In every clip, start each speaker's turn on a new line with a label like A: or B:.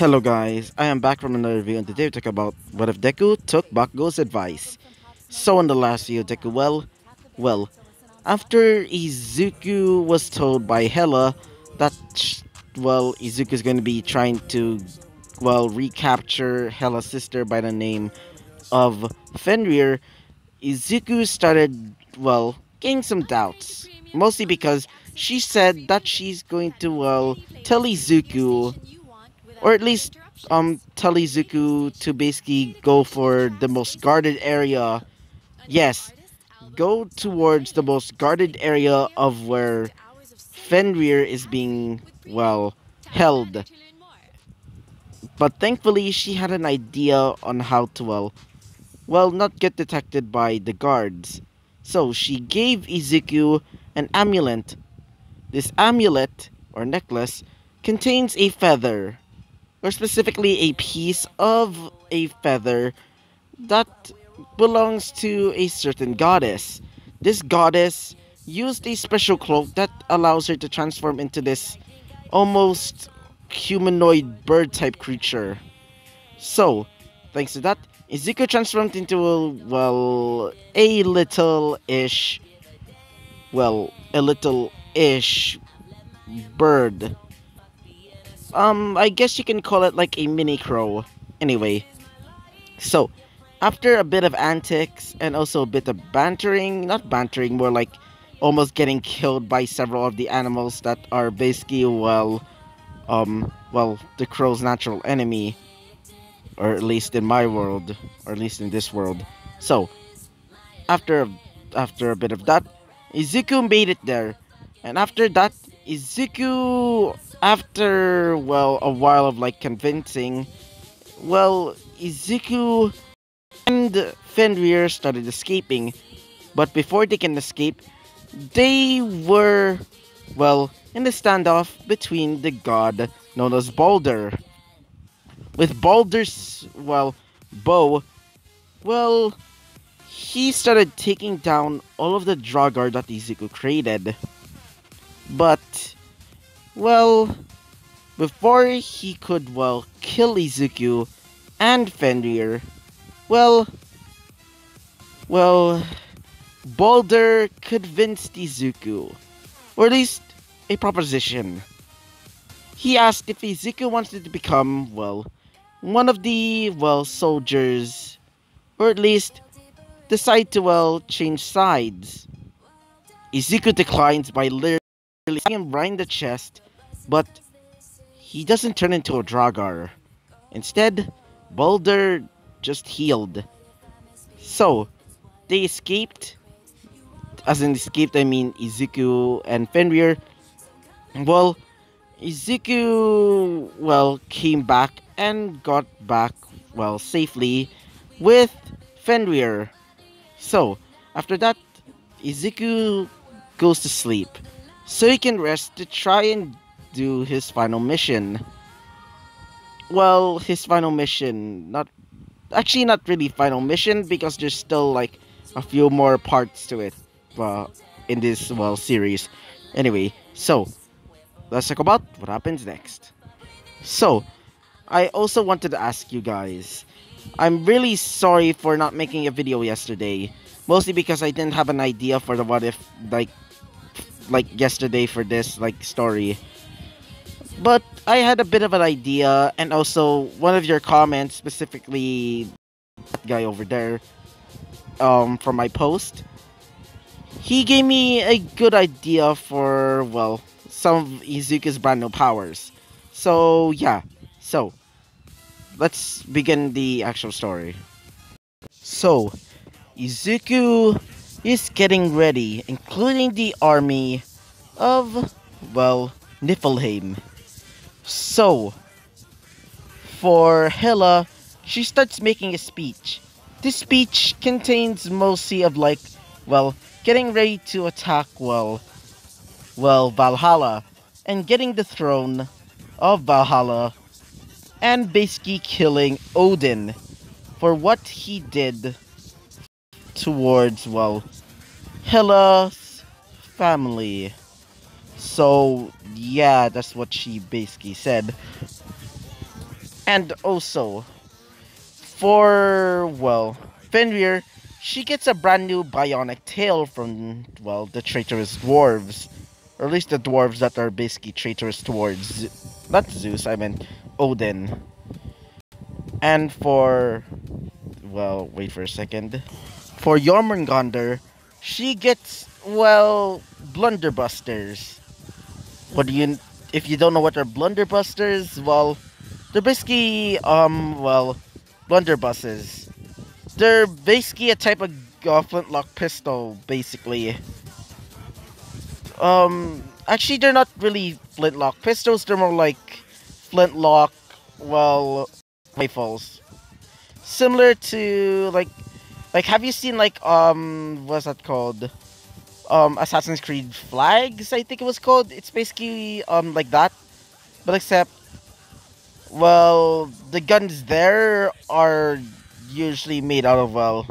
A: Hello guys, I am back from another review and today we talk about what if Deku took Bakugou's advice. So in the last video, Deku, after Izuku was told by Hela that, Izuku is going to be trying to, recapture Hela's sister by the name of Fenrir, Izuku started, getting some doubts. Mostly because she said that she's going to, tell Izuku, or at least tell Izuku to basically go for the most guarded area. Yes, go towards the most guarded area of where Fenrir is being, held. But thankfully, she had an idea on how to, not get detected by the guards. So she gave Izuku an amulet. This amulet, or necklace, contains a feather, or specifically a piece of a feather that belongs to a certain goddess. This goddess used a special cloak that allows her to transform into this almost humanoid bird type creature. So, thanks to that, Izuku transformed into a little-ish bird. I guess you can call it like a mini crow. Anyway, so after a bit of antics and also a bit of bantering, not bantering, more like almost getting killed by several of the animals that are basically, the crow's natural enemy, or at least in my world, or at least in this world. So, after after a bit of that, Izuku made it there, and after that, Izuku, after a while of like convincing, Izuku and Fenrir started escaping, but before they can escape, they were in the standoff between the god known as Balder. With Balder's bow, well he started taking down all of the Draugr that Izuku created. But, before he could, kill Izuku and Fenrir, well, well, Balder convinced Izuku, or at least a proposition. He asked if Izuku wanted to become, one of the, soldiers, or at least decide to, change sides. Izuku declines by literally hitting him right in the chest, but he doesn't turn into a Draugr. Instead, Balder just healed. So, they escaped. As in escaped, I mean Izuku and Fenrir. Well, Izuku, came back and got back, safely with Fenrir. So, after that, Izuku goes to sleep, so he can rest to try and do his final mission. Well, his final mission, not really final mission, because there's still like a few more parts to it in this, series. Anyway, so, let's talk about what happens next. So, I also wanted to ask you guys, I'm really sorry for not making a video yesterday. Mostly because I didn't have an idea for the what if, like yesterday for this, story. But I had a bit of an idea, and also one of your comments, specifically that guy over there, from my post, he gave me a good idea for, some of Izuku's brand new powers. So, yeah. So, let's begin the actual story. So, Izuku is getting ready, including the army of, Niflheim. So, for Hela, she starts making a speech. This speech contains mostly of getting ready to attack, Valhalla, and getting the throne of Valhalla, and basically killing Odin for what he did towards, Hela's family. So, yeah, that's what she basically said. And also, for, well, Fenrir, she gets a brand new bionic tail from, well, the traitorous dwarves. Or at least the dwarves that are basically traitorous towards, not Zeus, I meant Odin. And for, well, wait for a second. For Jormungandr, she gets, well, blunderbusters. What do you, if you don't know what are blunderbusters, well, they're basically, well, blunderbusses. They're basically a type of flintlock pistol, basically. Actually, they're not really flintlock pistols. They're more like flintlock, well, rifles. Similar to have you seen what's that called? Assassin's Creed Flags, I think it was called. It's basically like that, but except, well, the guns there are usually made out of, well,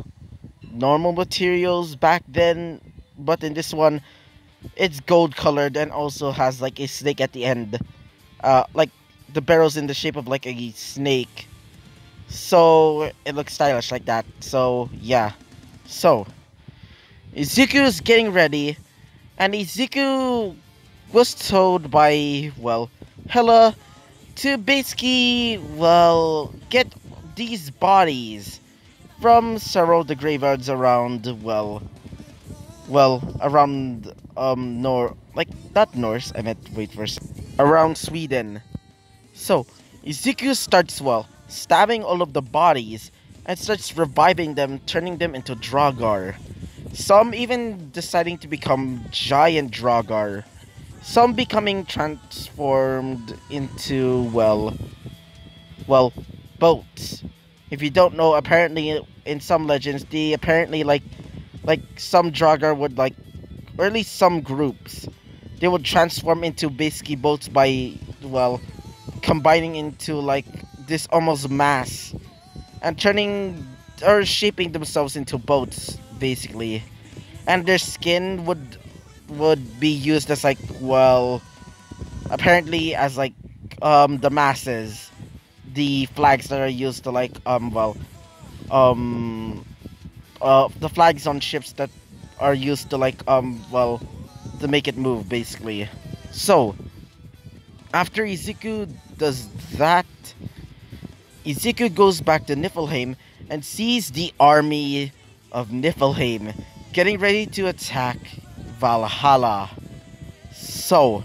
A: normal materials back then, but in this one it's gold colored and also has like a snake at the end. Like the barrel's in the shape of like a snake. So it looks stylish like that. So yeah. So Izuku's getting ready, and Izuku was told by, well, Hela to basically, well, get these bodies from several of the graveyards around, well, around, not Norse, I meant, wait for a around Sweden. So, Izuku starts, well, stabbing all of the bodies and starts reviving them, turning them into Dragar. Some even deciding to become giant Dragar. Some becoming transformed into, well, boats. If you don't know, apparently in some legends, they apparently like some Dragar would like, or at least some groups, they would transform into basically boats by, well, combining into like this almost mass and turning or shaping themselves into boats basically, and their skin would be used as like, well, apparently as like the masses, the flags that are used to like the flags on ships that are used to like well, to make it move basically. So after Izuku does that, Izuku goes back to Niflheim and sees the army of Niflheim getting ready to attack Valhalla. So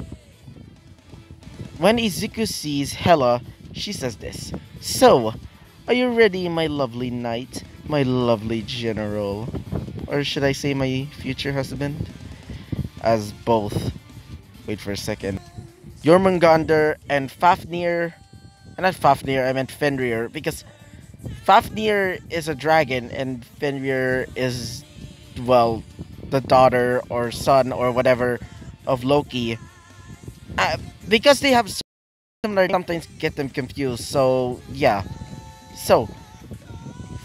A: when Izuku sees Hela, she says this: "So, are you ready, my lovely knight, my lovely general?" Or should I say my future husband? As both. Wait for a second. Jormungandr and Fafnir, and not Fafnir, I meant Fenrir, because Fafnir is a dragon and Fenrir is, well, the daughter or son or whatever of Loki. Because they have similar, sometimes get them confused. So yeah. So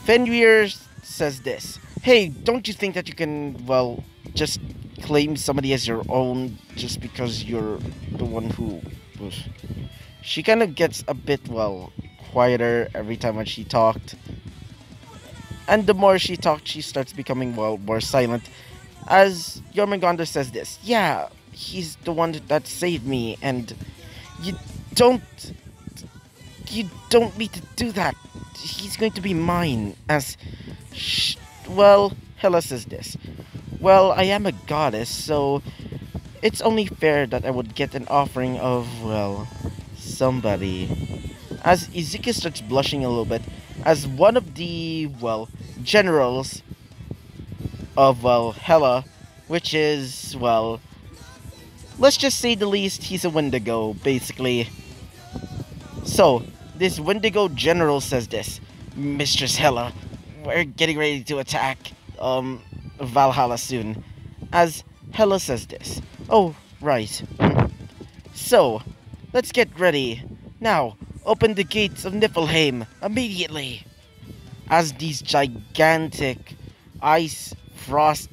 A: Fenrir says this: "Hey, don't you think that you can, well, just claim somebody as your own just because you're the one who..." She kind of gets a bit, well, quieter every time when she talked. And the more she talked, she starts becoming, well, more silent. As Jormungandr says this: "Yeah, he's the one that saved me, and you don't need to do that. He's going to be mine." As, well, Hela says this: "Well, I am a goddess, so it's only fair that I would get an offering of, well, somebody." As Izuku starts blushing a little bit, as one of the, well, generals of, well, Hela, which is, well, let's just say the least, he's a Wendigo, basically. So, this Wendigo general says this: "Mistress Hela, we're getting ready to attack, Valhalla soon." As Hela says this: "Oh, right. So, let's get ready. Now, open the gates of Niflheim immediately." As these gigantic ice, frost,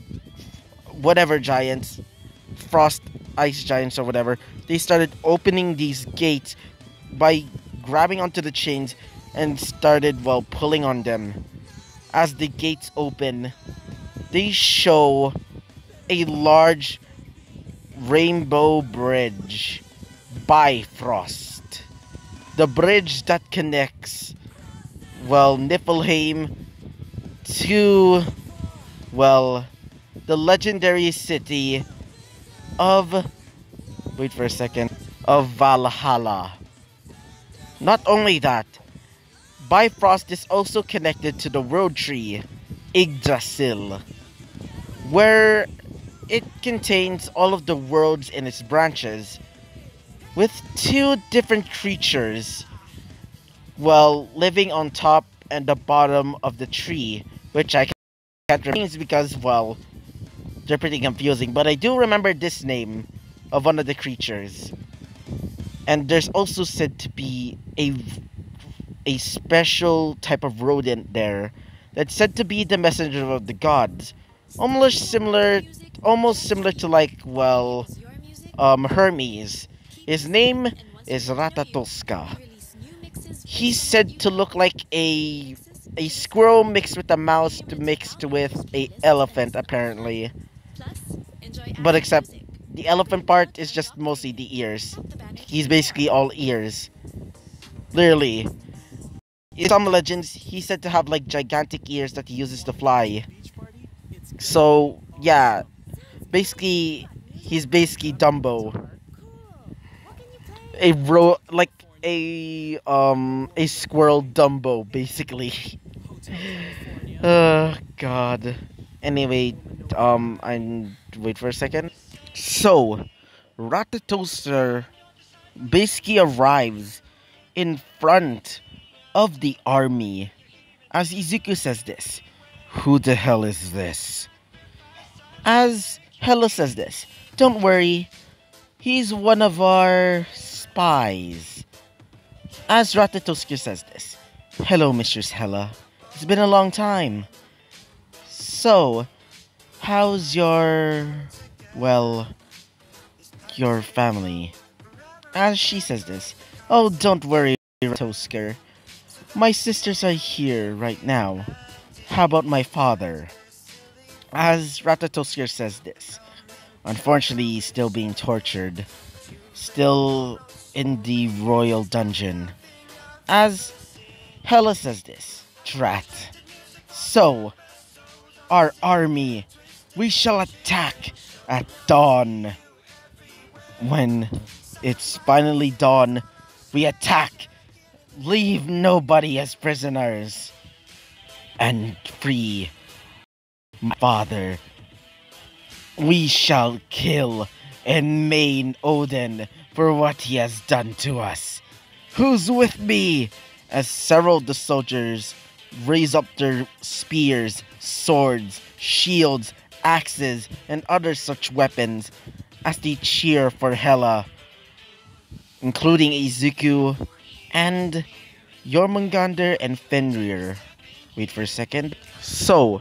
A: whatever giants, frost, ice giants or whatever, they started opening these gates by grabbing onto the chains and started, well, pulling on them. As the gates open, they show a large rainbow bridge, Bifrost. The bridge that connects, well, Niflheim to, well, the legendary city of, wait for a second, of Valhalla. Not only that, Bifrost is also connected to the road tree, Yggdrasil, where it contains all of the worlds in its branches, with two different creatures, well, living on top and the bottom of the tree, which I can't remember because, well, they're pretty confusing, but I do remember this name of one of the creatures. And there's also said to be a special type of rodent there that's said to be the messenger of the gods. Almost similar to, like, well, Hermes. His name is Ratatoska. He's said to look like a squirrel mixed with a mouse mixed with a elephant, apparently. But except the elephant part is just mostly the ears. He's basically all ears. Literally. In some legends, he's said to have like gigantic ears that he uses to fly. So yeah, basically he's basically Dumbo. Like a squirrel Dumbo, basically. Oh god. Anyway, I'm wait for a second. So, Ratatoaster basically arrives in front of the army. As Izuku says this, "Who the hell is this?" As Hella says this, "Don't worry, he's one of our spies." As Ratatoaster says this, "Hello, Mistress Hella. It's been a long time. So, how's your, well, your family?" As she says this, "Oh, don't worry, Ratatoaster. My sisters are here right now. How about my father?" As Ratatoaster says this, unfortunately, he's still being tortured. Still in the royal dungeon. As Hella says this, "Drat. So, our army, we shall attack at dawn." When it's finally dawn, we attack, leave nobody as prisoners, and free my father. We shall kill and maim Odin for what he has done to us. Who's with me?" As several of the soldiers raise up their spears, swords, shields, axes, and other such weapons as they cheer for Hela, including Izuku and Jormungandr and Fenrir. Wait for a second. So,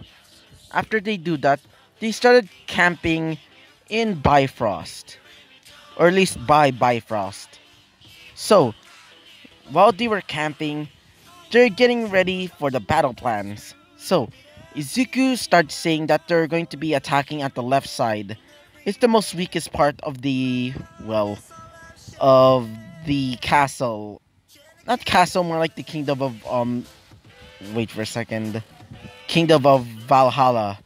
A: after they do that, they started camping in Bifrost. Or at least by Bifrost. So, while they were camping, they're getting ready for the battle plans. So, Izuku starts saying that they're going to be attacking at the left side. It's the most weakest part of the, well, of the castle. Not castle, more like the kingdom of, wait for a second. Kingdom of Valhalla.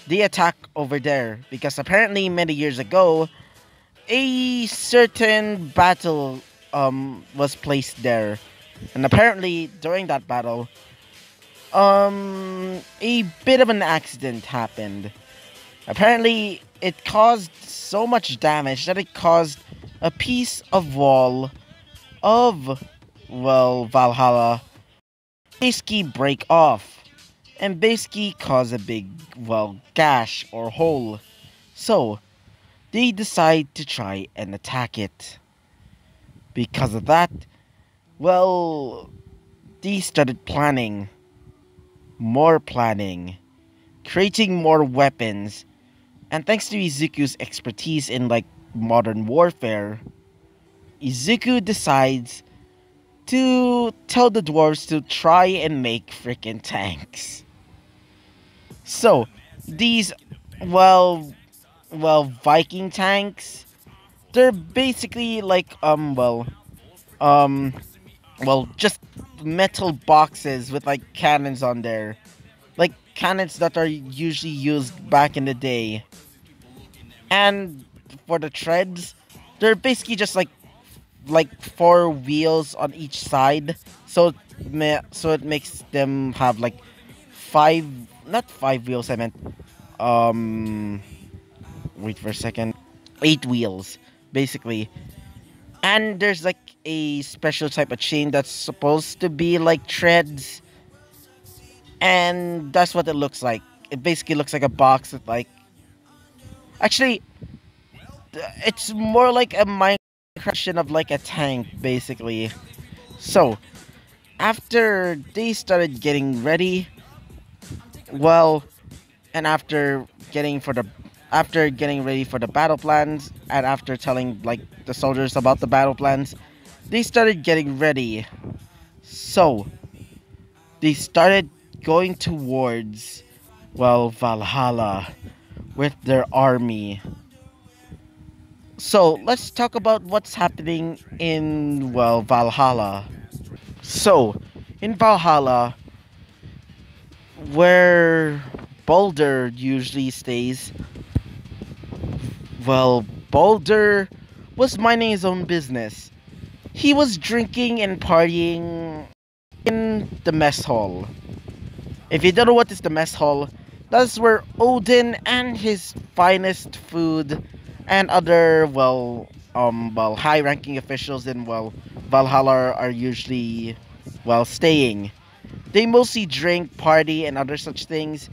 A: They attack over there because apparently many years ago, a certain battle was placed there, and apparently during that battle a bit of an accident happened. Apparently it caused so much damage that it caused a piece of wall of, well, Valhalla basically break off and basically cause a big, well, gash or hole. So they decide to try and attack it. Because of that, well, they started planning, creating more weapons, and thanks to Izuku's expertise in, like, modern warfare, Izuku decides to tell the dwarves to try and make freaking tanks. So, these, well, Viking tanks, they're basically like, um, just metal boxes with like cannons on there. Like cannons that are usually used back in the day. And for the treads, they're basically just like four wheels on each side. So so it makes them have like five, not five wheels, I meant um wait for a second. Eight wheels basically. And there's like a special type of chain that's supposed to be like treads, and that's what it looks like. It basically looks like a box with like, actually, it's more like a Minecraft of like a tank basically. So after they started getting ready, well, and after getting ready for the battle plans, and after telling like the soldiers about the battle plans, they started getting ready. So they started going towards, well, Valhalla with their army. So let's talk about what's happening in, well, Valhalla. So in Valhalla, where Baldur usually stays, well, Baldur was minding his own business. He was drinking and partying in the mess hall. If you don't know what is the mess hall, that's where Odin and his finest food and other, high-ranking officials in, well, Valhalla are usually, well, staying. They mostly drink, party, and other such things.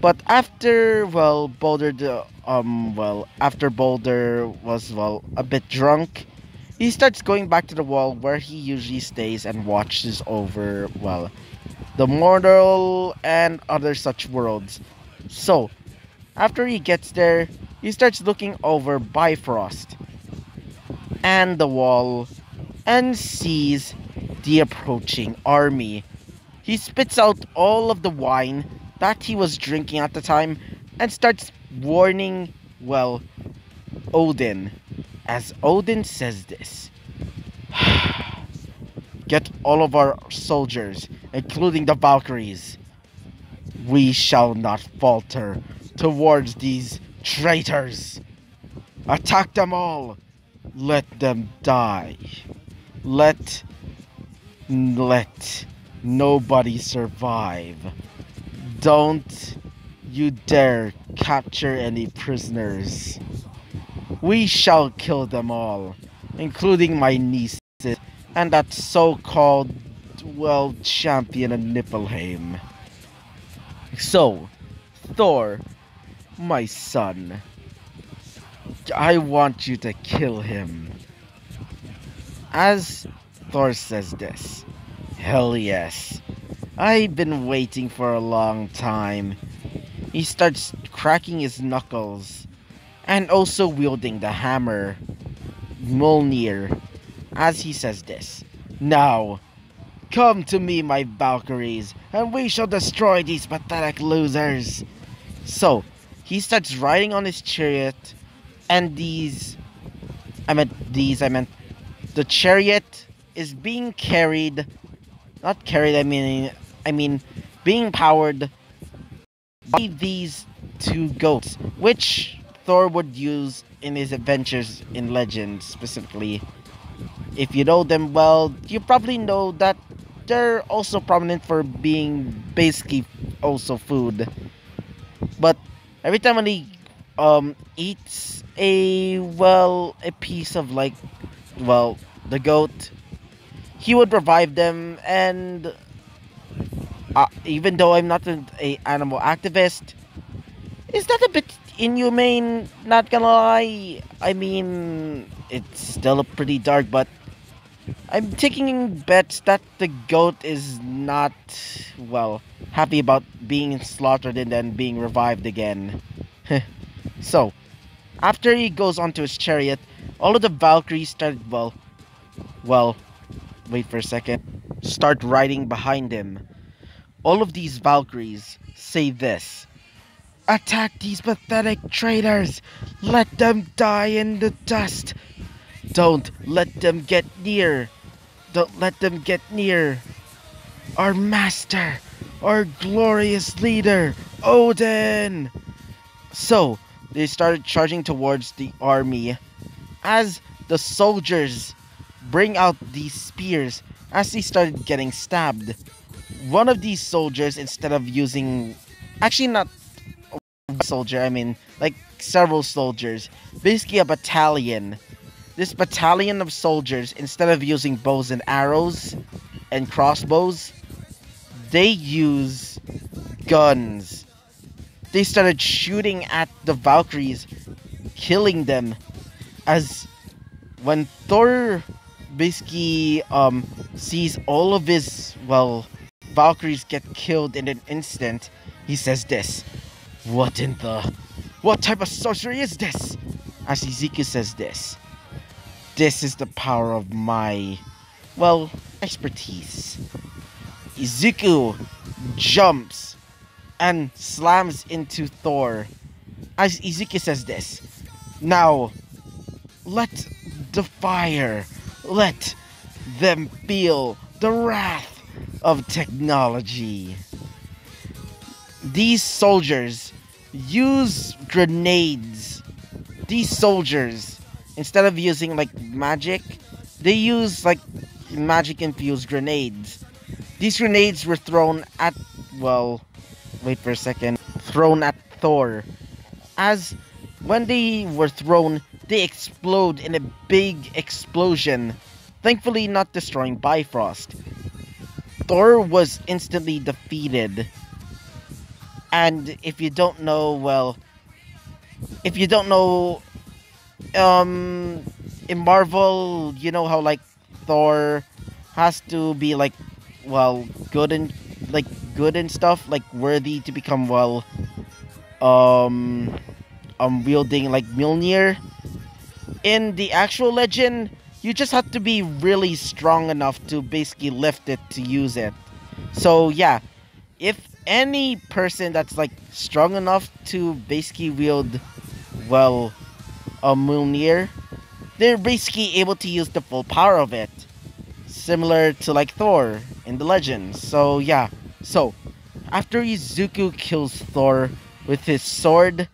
A: But after, well, after Boulder was, well, a bit drunk, he starts going back to the wall where he usually stays and watches over, well, the mortal and other such worlds. So, after he gets there, he starts looking over Bifrost and the wall and sees the approaching army. He spits out all of the wine that he was drinking at the time and starts warning, well, Odin. As Odin says this, get all of our soldiers, including the Valkyries. We shall not falter towards these traitors. Attack them all. Let them die. Let nobody survive. Don't you dare capture any prisoners. We shall kill them all, including my nieces and that so-called, well, champion of Niflheim. So, Thor, my son, I want you to kill him. As Thor says this, hell yes, I've been waiting for a long time. He starts cracking his knuckles and also wielding the hammer, Mjolnir, as he says this. Now, come to me, my Valkyries, and we shall destroy these pathetic losers. So, he starts riding on his chariot, and the chariot is being carried, not carried, I mean, being powered by these two goats, which Thor would use in his adventures in Legends specifically. If you know them well, you probably know that they're also prominent for being basically also food. But every time when he eats a piece of like, well, the goat, he would revive them. And even though I'm not a animal activist, is that a bit inhumane? Not gonna lie. I mean, it's still pretty dark, but I'm taking bets that the goat is not, well, happy about being slaughtered and then being revived again. So, after he goes onto his chariot, all of the Valkyries started, well, wait for a second, start riding behind him. All of these Valkyries say this: "Attack these pathetic traitors! Let them die in the dust! Don't let them get near! Don't let them get near our master, our glorious leader, Odin!" So, they started charging towards the army as the soldiers bring out these spears as they started getting stabbed. One of these soldiers, instead of using, actually not a soldier, I mean like several soldiers, basically a battalion. This battalion of soldiers, instead of using bows and arrows and crossbows, they use guns. They started shooting at the Valkyries, killing them. As when Thor basically sees all of his, well, Valkyries get killed in an instant, he says this: what type of sorcery is this? As Ezekiel says this: "This is the power of my, well, expertise." Ezekiel jumps and slams into Thor as Ezekiel says this: "Now, let the fire, let them feel the wrath of technology." These soldiers use grenades. These soldiers, instead of using like magic, they use like magic infused grenades. These grenades were thrown at, well, wait for a second, thrown at Thor. As when they were thrown, they explode in a big explosion, thankfully not destroying Bifrost. Thor was instantly defeated. And if you don't know, well, if you don't know, in Marvel, you know how like Thor has to be like, well, good and stuff, like worthy to become, well, wielding like Mjolnir. In the actual legend, you just have to be really strong enough to basically lift it to use it. So yeah, if any person that's like strong enough to basically wield, well, a Mjolnir, they're basically able to use the full power of it, similar to like Thor in the legends. So yeah, so after Izuku kills Thor with his sword,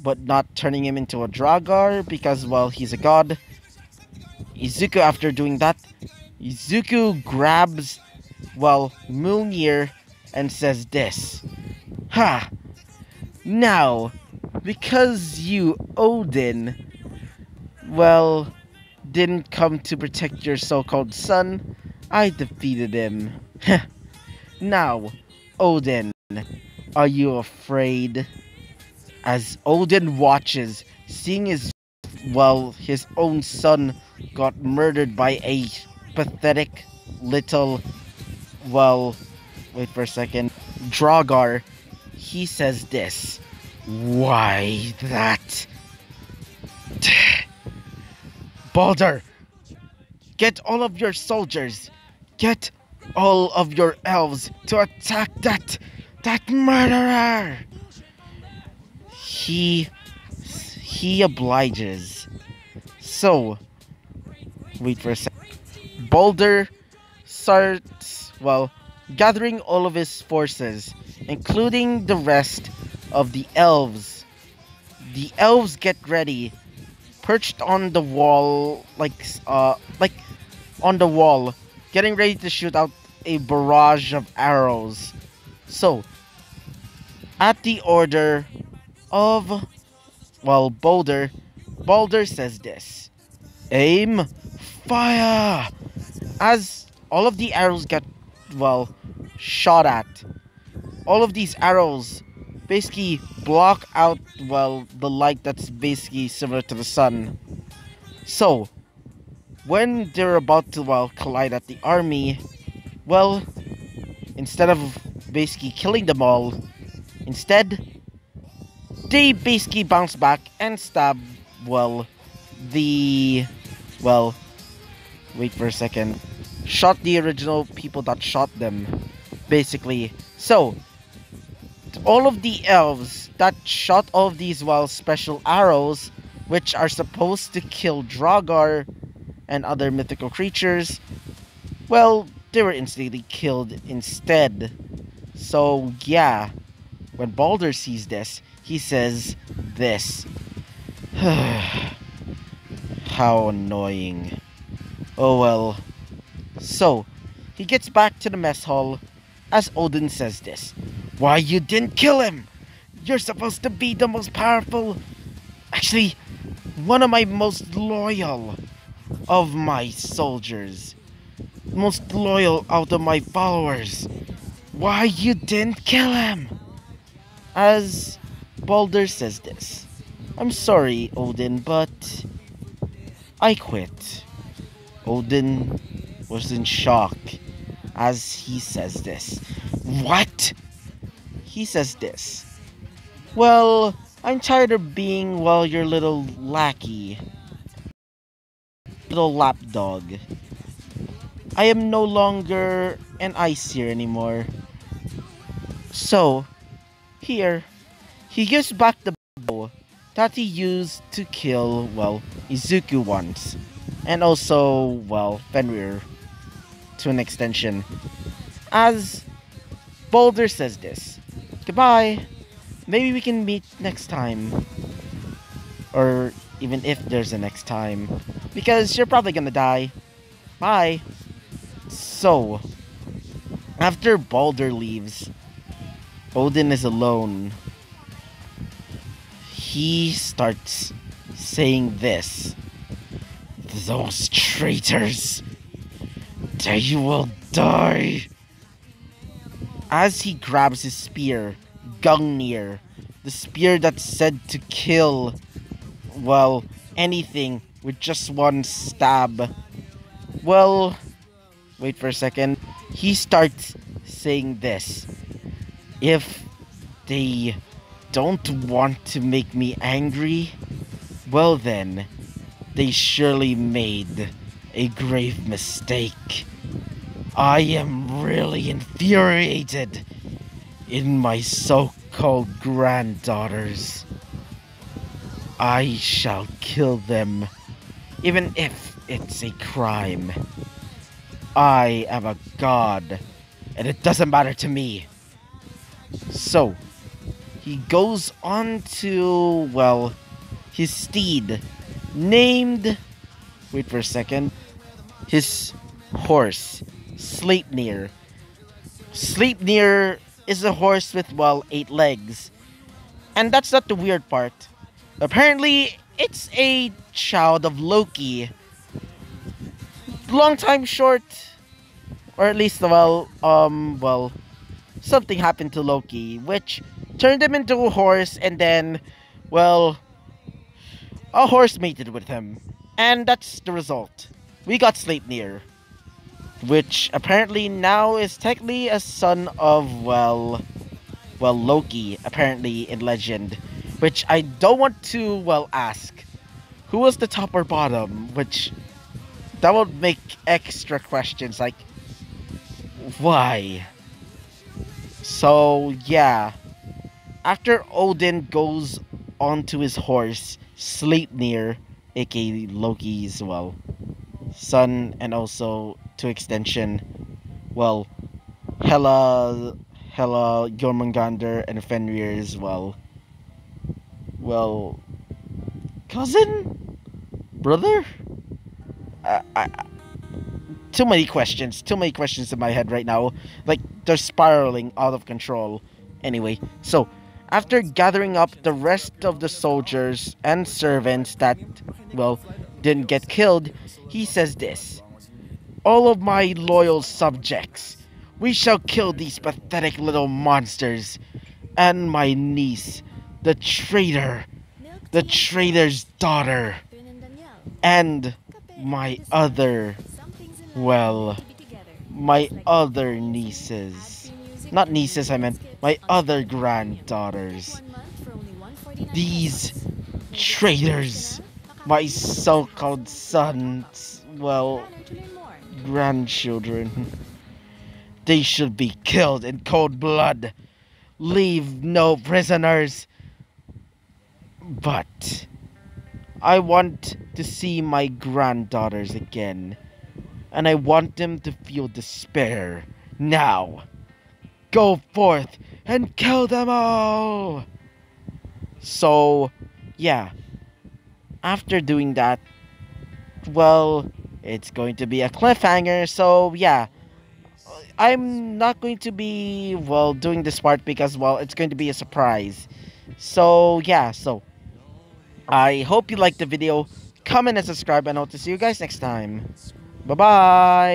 A: but not turning him into a Dragar because, well, he's a god, Izuku, after doing that, Izuku grabs, well, Mjolnir and says this: "Ha! Now, because you, Odin, well, didn't come to protect your so-called son, I defeated him. Now, Odin, are you afraid?" As Odin watches, seeing his, well, his own son got murdered by a pathetic little, well, wait for a second, Dragar, he says this: "Why that? Balder, get all of your soldiers, get all of your elves to attack that murderer." He obliges. So, wait for a second. Balder starts, well, gathering all of his forces, including the rest of the elves. The elves get ready, perched on the wall, like on the wall, getting ready to shoot out a barrage of arrows. So, at the order of, well, Balder says this: "Aim, fire!" As all of the arrows get, well, shot at, all of these arrows basically block out, well, the light that's basically similar to the sun. So, when they're about to, well, collide at the army, well, instead of basically killing them all, instead, they basically bounce back and stab, well, the, well, wait for a second. shot the original people that shot them, basically. So, all of the elves that shot all of these, well, special arrows, which are supposed to kill Draugr and other mythical creatures, well, they were instantly killed instead. So, yeah, when Balder sees this, he says this. How annoying. Oh well. So, he gets back to the mess hall as Odin says this. Why you didn't kill him? You're supposed to be the most powerful, actually, one of my most loyal of my soldiers. Most loyal out of my followers. Why you didn't kill him? As Balder says this. I'm sorry, Odin, but I quit. Odin was in shock as he says this. What? He says this. Well, I'm tired of being, well, your little lackey. Little lapdog. I am no longer an Aesir anymore. So, here, he gives back the bow that he used to kill, well, Izuku once. And also, well, Fenrir to an extension. As Balder says this. Goodbye. Maybe we can meet next time. Or even if there's a next time. Because you're probably gonna die. Bye. So, after Balder leaves, Odin is alone. He starts saying this. Those traitors, they will die. As he grabs his spear, Gungnir, the spear that's said to kill, well, anything with just one stab. Well, wait for a second. He starts saying this. If they don't want to make me angry, well then, they surely made a grave mistake. I am really infuriated in my so-called granddaughters. I shall kill them, even if it's a crime. I am a god, and it doesn't matter to me. So, he goes on to, well, his steed, named, wait for a second, his horse, Sleipnir. Sleipnir is a horse with, well, 8 legs. And that's not the weird part. Apparently, it's a child of Loki. Long time short, or at least, well, something happened to Loki, which turned him into a horse, and then, well, a horse mated with him. And that's the result. We got Sleipnir, which apparently now is technically a son of, well, Loki, apparently in legend. Which I don't want to, well, ask. Who was the top or bottom? Which, that would make extra questions, like, why? So, yeah. After Odin goes onto his horse, Sleipnir, aka Loki's, well, son, and also, to extension, well, Hela, Jormungandr, and Fenrir as well, cousin? Brother? Too many questions in my head right now. Like, they're spiraling out of control. Anyway, so, after gathering up the rest of the soldiers and servants that, well, didn't get killed, he says this. All of my loyal subjects, we shall kill these pathetic little monsters. And my niece, the traitor's daughter, and my other, well, my other nieces. Not nieces, I meant my other granddaughters. These traitors, my so-called sons, well, grandchildren. They should be killed in cold blood. Leave no prisoners. But I want to see my granddaughters again. And I want them to feel despair now. Go forth and kill them all! So, yeah. After doing that, well, it's going to be a cliffhanger. So, yeah. I'm not going to be, well, doing this part because, well, it's going to be a surprise. So, yeah. So, I hope you liked the video. Comment and subscribe, and I hope to see you guys next time. Bye-bye!